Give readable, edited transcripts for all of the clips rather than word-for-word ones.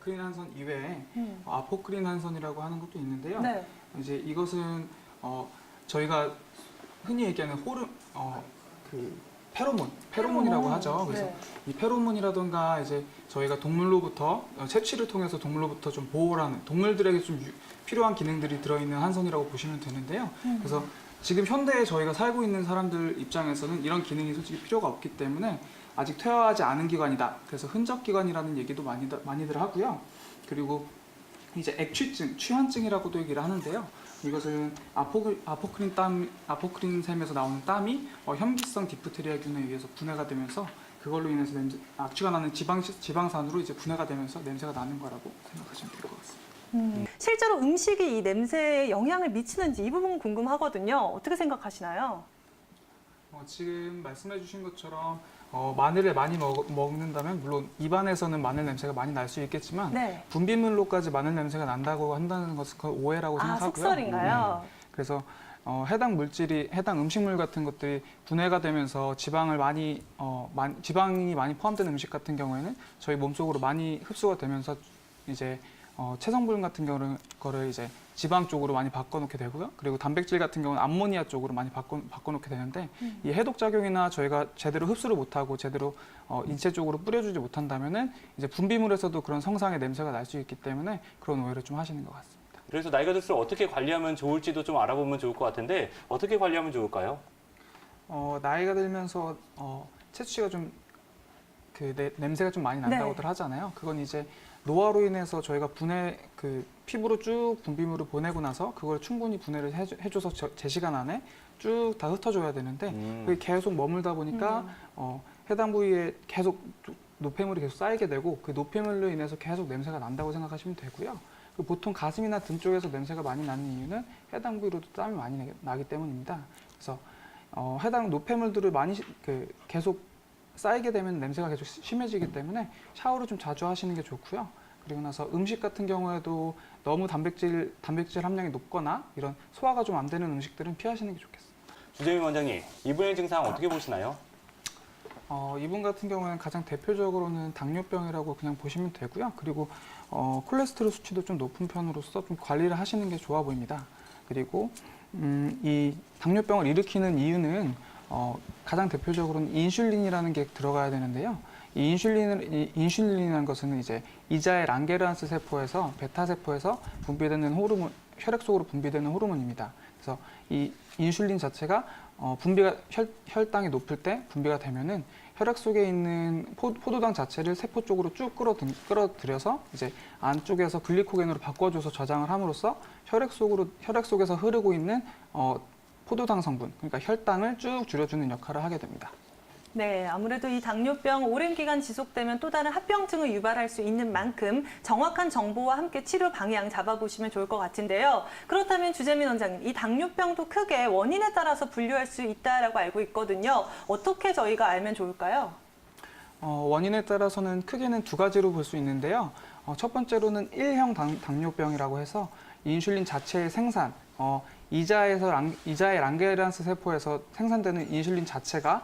데크린 한선 이외에 아포크린 한선이라고 하는 것도 있는데요. 네. 이제 이것은 저희가 흔히 얘기하는 페로몬이라고 하죠. 그래서 네. 이 페로몬이라던가 이제 저희가 동물로부터 채취를 통해서 동물로부터 좀 보호를 하는 동물들에게 좀 필요한 기능들이 들어있는 한선이라고 보시면 되는데요. 그래서 지금 현대에 저희가 살고 있는 사람들 입장에서는 이런 기능이 솔직히 필요가 없기 때문에 아직 퇴화하지 않은 기관이다. 그래서 흔적 기관이라는 얘기도 많이들 하고요. 그리고 이제 액취증, 취한증이라고도 얘기를 하는데요. 이것은 아포크린 샘에서 나오는 땀이 혐기성 디프테리아균에 의해서 분해가 되면서 그걸로 인해서 악취가 나는 지방산으로 이제 분해가 되면서 냄새가 나는 거라고 생각하시면 될 것 같습니다. 실제로 음식이 이 냄새에 영향을 미치는지 이 부분 궁금하거든요. 어떻게 생각하시나요? 지금 말씀해 주신 것처럼 마늘을 많이 먹는다면 물론 입안에서는 마늘 냄새가 많이 날 수 있겠지만 네. 분비물로까지 마늘 냄새가 난다고 한다는 것은 그 오해라고 생각하고요. 속설인가요? 그래서 해당 음식물 같은 것들이 분해가 되면서 지방이 많이 포함된 음식 같은 경우에는 저희 몸속으로 많이 흡수가 되면서 이제 체성분 같은 거를 이제 지방 쪽으로 많이 바꿔놓게 되고요. 그리고 단백질 같은 경우는 암모니아 쪽으로 많이 바꿔놓게 되는데 이 해독 작용이나 저희가 제대로 흡수를 못하고 제대로 인체 쪽으로 뿌려주지 못한다면은 이제 분비물에서도 그런 성상의 냄새가 날 수 있기 때문에 그런 오해를 좀 하시는 것 같습니다. 그래서 나이가 들수록 어떻게 관리하면 좋을지도 좀 알아보면 좋을 것 같은데 어떻게 관리하면 좋을까요? 나이가 들면서 채취가 좀 냄새가 좀 많이 난다고들 네. 하잖아요. 그건 이제 노화로 인해서 저희가 피부로 쭉 분비물을 보내고 나서 그걸 충분히 분해를 해줘서 제 시간 안에 쭉 다 흩어줘야 되는데 그게 계속 머물다 보니까 해당 부위에 계속 노폐물이 계속 쌓이게 되고 그 노폐물로 인해서 계속 냄새가 난다고 생각하시면 되고요. 보통 가슴이나 등 쪽에서 냄새가 많이 나는 이유는 해당 부위로도 땀이 많이 나기 때문입니다. 그래서 해당 노폐물들을 계속 쌓이게 되면 냄새가 계속 심해지기 때문에 샤워를 좀 자주 하시는 게 좋고요. 그리고 나서 음식 같은 경우에도 너무 단백질 함량이 높거나 이런 소화가 좀 안 되는 음식들은 피하시는 게 좋겠습니다. 주재민 원장님, 이분의 증상 어떻게 보시나요? 이분 같은 경우에는 가장 대표적으로는 당뇨병이라고 그냥 보시면 되고요. 그리고 콜레스테롤 수치도 좀 높은 편으로서 좀 관리를 하시는 게 좋아 보입니다. 그리고 이 당뇨병을 일으키는 이유는 가장 대표적으로는 인슐린이라는 게 들어가야 되는데요. 이 인슐린이라는 것은 이제 이자의 랑게르한스 세포에서 베타 세포에서 분비되는 호르몬, 혈액 속으로 분비되는 호르몬입니다. 그래서 이 인슐린 자체가 혈당이 높을 때 분비가 되면은 혈액 속에 있는 포도당 자체를 세포 쪽으로 쭉 끌어들여서 이제 안쪽에서 글리코겐으로 바꿔줘서 저장을 함으로써 혈액 속에서 흐르고 있는 포도당 성분, 그러니까 혈당을 쭉 줄여주는 역할을 하게 됩니다. 네, 아무래도 이 당뇨병 오랜 기간 지속되면 또 다른 합병증을 유발할 수 있는 만큼 정확한 정보와 함께 치료 방향 잡아보시면 좋을 것 같은데요. 그렇다면 주재민 원장님, 이 당뇨병도 크게 원인에 따라서 분류할 수 있다라고 알고 있거든요. 어떻게 저희가 알면 좋을까요? 원인에 따라서는 크게는 두 가지로 볼 수 있는데요. 첫 번째로는 1형 당뇨병이라고 해서 인슐린 자체의 생산, 이자의 랑게르한스 세포에서 생산되는 인슐린 자체가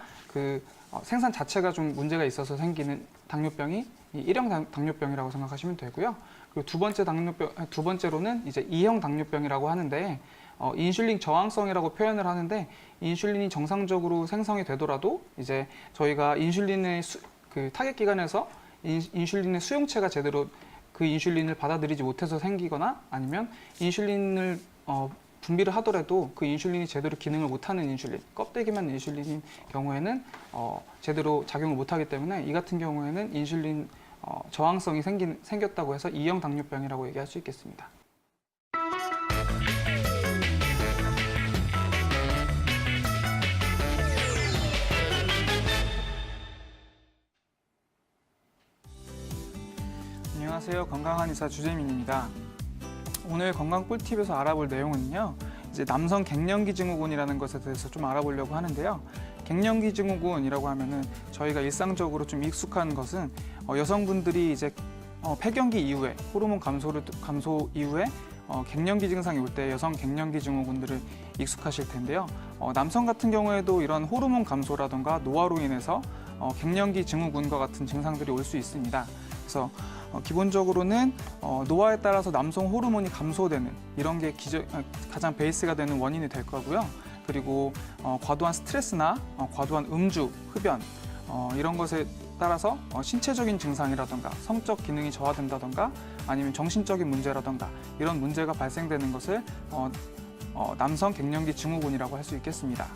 생산 자체가 좀 문제가 있어서 생기는 당뇨병이 1형 당뇨병이라고 생각하시면 되고요. 그리고 두 번째로는 이제 2형 당뇨병이라고 하는데 인슐린 저항성이라고 표현을 하는데 인슐린이 정상적으로 생성이 되더라도 이제 저희가 인슐린의 타겟 기관에서 인슐린의 수용체가 제대로 그 인슐린을 받아들이지 못해서 생기거나 아니면 인슐린을 분비를 하더라도 그 인슐린이 제대로 기능을 못하는 인슐린, 껍데기만 인슐린인 경우에는 제대로 작용을 못하기 때문에 이 같은 경우에는 인슐린 저항성이 생겼다고 해서 2형 당뇨병이라고 얘기할 수 있겠습니다. 안녕하세요. 건강한 의사 주재민입니다. 오늘 건강 꿀팁에서 알아볼 내용은요. 이제 남성 갱년기 증후군이라는 것에 대해서 좀 알아보려고 하는데요. 갱년기 증후군이라고 하면은 저희가 일상적으로 좀 익숙한 것은 여성분들이 이제 폐경기 이후에 호르몬 감소 이후에 갱년기 증상이 올 때 여성 갱년기 증후군들을 익숙하실 텐데요. 남성 같은 경우에도 이런 호르몬 감소라든가 노화로 인해서 갱년기 증후군과 같은 증상들이 올 수 있습니다. 그래서 기본적으로는 노화에 따라서 남성 호르몬이 감소되는 이런 게 가장 베이스가 되는 원인이 될 거고요. 그리고 과도한 스트레스나 과도한 음주, 흡연 이런 것에 따라서 신체적인 증상이라던가 성적 기능이 저하된다던가 아니면 정신적인 문제라던가 이런 문제가 발생되는 것을 남성 갱년기 증후군이라고 할 수 있겠습니다.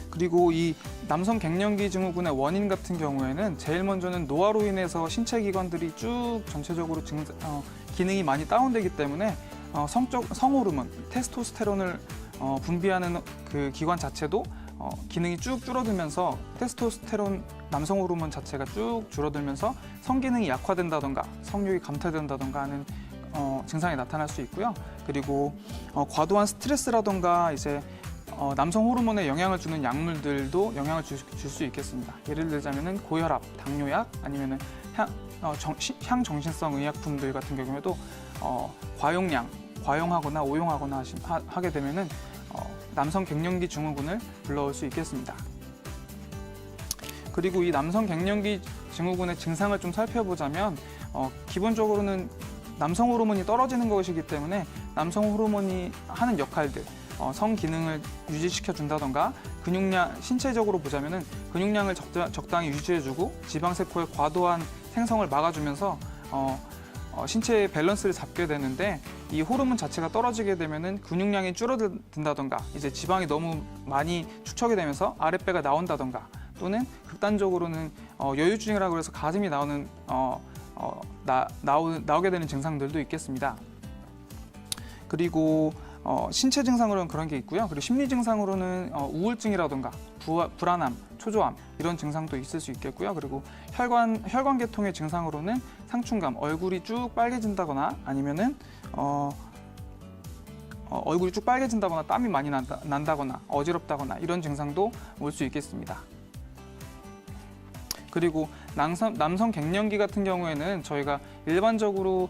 그리고 이 남성 갱년기 증후군의 원인 같은 경우에는 제일 먼저는 노화로 인해서 신체 기관들이 쭉 전체적으로 기능이 많이 다운되기 때문에 성호르몬, 테스토스테론을 분비하는 그 기관 자체도 기능이 쭉 줄어들면서 테스토스테론 남성 호르몬 자체가 쭉 줄어들면서 성기능이 약화된다던가 성욕이 감퇴된다던가 하는 증상이 나타날 수 있고요. 그리고 과도한 스트레스라던가 이제 남성 호르몬에 영향을 주는 약물들도 영향을 줄 수 있겠습니다. 예를 들자면은 고혈압, 당뇨약 아니면은 향정신성 의약품들 같은 경우에도 과용하거나 오용하거나 하게 되면은 남성 갱년기 증후군을 불러올 수 있겠습니다. 그리고 이 남성 갱년기 증후군의 증상을 좀 살펴보자면 기본적으로는 남성 호르몬이 떨어지는 것이기 때문에 남성 호르몬이 하는 역할들 성 기능을 유지시켜 준다던가 근육량 신체적으로 보자면은 근육량을 적당히 유지해주고 지방세포의 과도한 생성을 막아주면서 신체의 밸런스를 잡게 되는데 이 호르몬 자체가 떨어지게 되면은 근육량이 줄어든다던가 이제 지방이 너무 많이 축적이 되면서 아랫배가 나온다던가 또는 극단적으로는 여유증이라고 해서 가슴이 나오는 나오게 되는 증상들도 있겠습니다. 그리고 신체 증상으로는 그런 게 있고요. 그리고 심리 증상으로는 우울증이라던가 불안함, 초조함 이런 증상도 있을 수 있겠고요. 그리고 혈관계통의 증상으로는 상충감, 얼굴이 쭉 빨개진다거나 아니면은 얼굴이 쭉 빨개진다거나 땀이 많이 난다거나 어지럽다거나 이런 증상도 올 수 있겠습니다. 그리고 남성 갱년기 같은 경우에는 저희가 일반적으로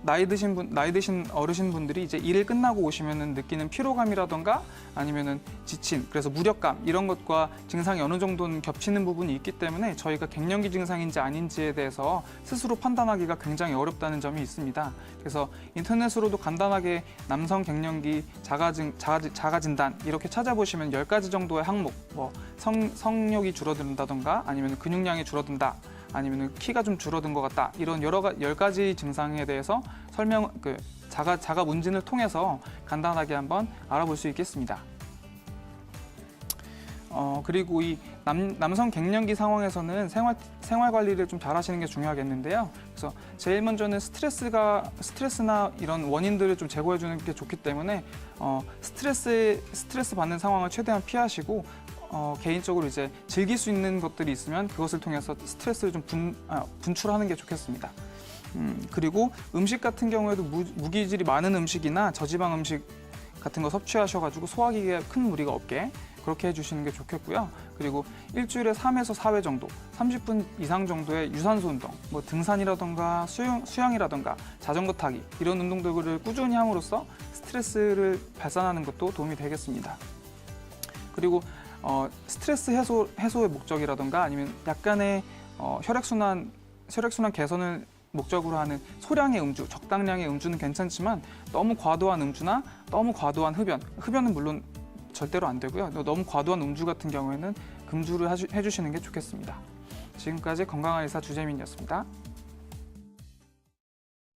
나이 드신 어르신분들이 이제 일을 끝나고 오시면은 느끼는 피로감이라던가 아니면은 지친, 그래서 무력감 이런 것과 증상이 어느 정도는 겹치는 부분이 있기 때문에 저희가 갱년기 증상인지 아닌지에 대해서 스스로 판단하기가 굉장히 어렵다는 점이 있습니다. 그래서 인터넷으로도 간단하게 남성 갱년기 자가 진단 이렇게 찾아보시면 10가지 정도의 항목, 뭐 성욕이 줄어든다던가 아니면 근육량이 줄어든다. 아니면 키가 좀 줄어든 것 같다. 이런 10가지 증상에 대해서 자가 문진을 통해서 간단하게 한번 알아볼 수 있겠습니다. 그리고 이 남성 갱년기 상황에서는 생활 관리를 좀 잘 하시는 게 중요하겠는데요. 그래서 제일 먼저는 스트레스나 이런 원인들을 좀 제거해 주는 게 좋기 때문에 스트레스 받는 상황을 최대한 피하시고 개인적으로 이제 즐길 수 있는 것들이 있으면 그것을 통해서 스트레스를 좀 분출하는 게 좋겠습니다. 그리고 음식 같은 경우에도 무기질이 많은 음식이나 저지방 음식 같은 거 섭취하셔가지고 소화기에 큰 무리가 없게 그렇게 해주시는 게 좋겠고요. 그리고 일주일에 3에서 4회 정도, 30분 이상 정도의 유산소 운동, 뭐 등산이라던가 수영이라던가 자전거 타기 이런 운동들을 꾸준히 함으로써 스트레스를 발산하는 것도 도움이 되겠습니다. 그리고 스트레스 해소의 목적이라던가 아니면 약간의 혈액순환 개선을 목적으로 하는 소량의 음주, 적당량의 음주는 괜찮지만 너무 과도한 음주나 너무 과도한 흡연은 물론 절대로 안 되고요. 너무 과도한 음주 같은 경우에는 금주를 해주시는 게 좋겠습니다. 지금까지 건강한 의사 주재민이었습니다.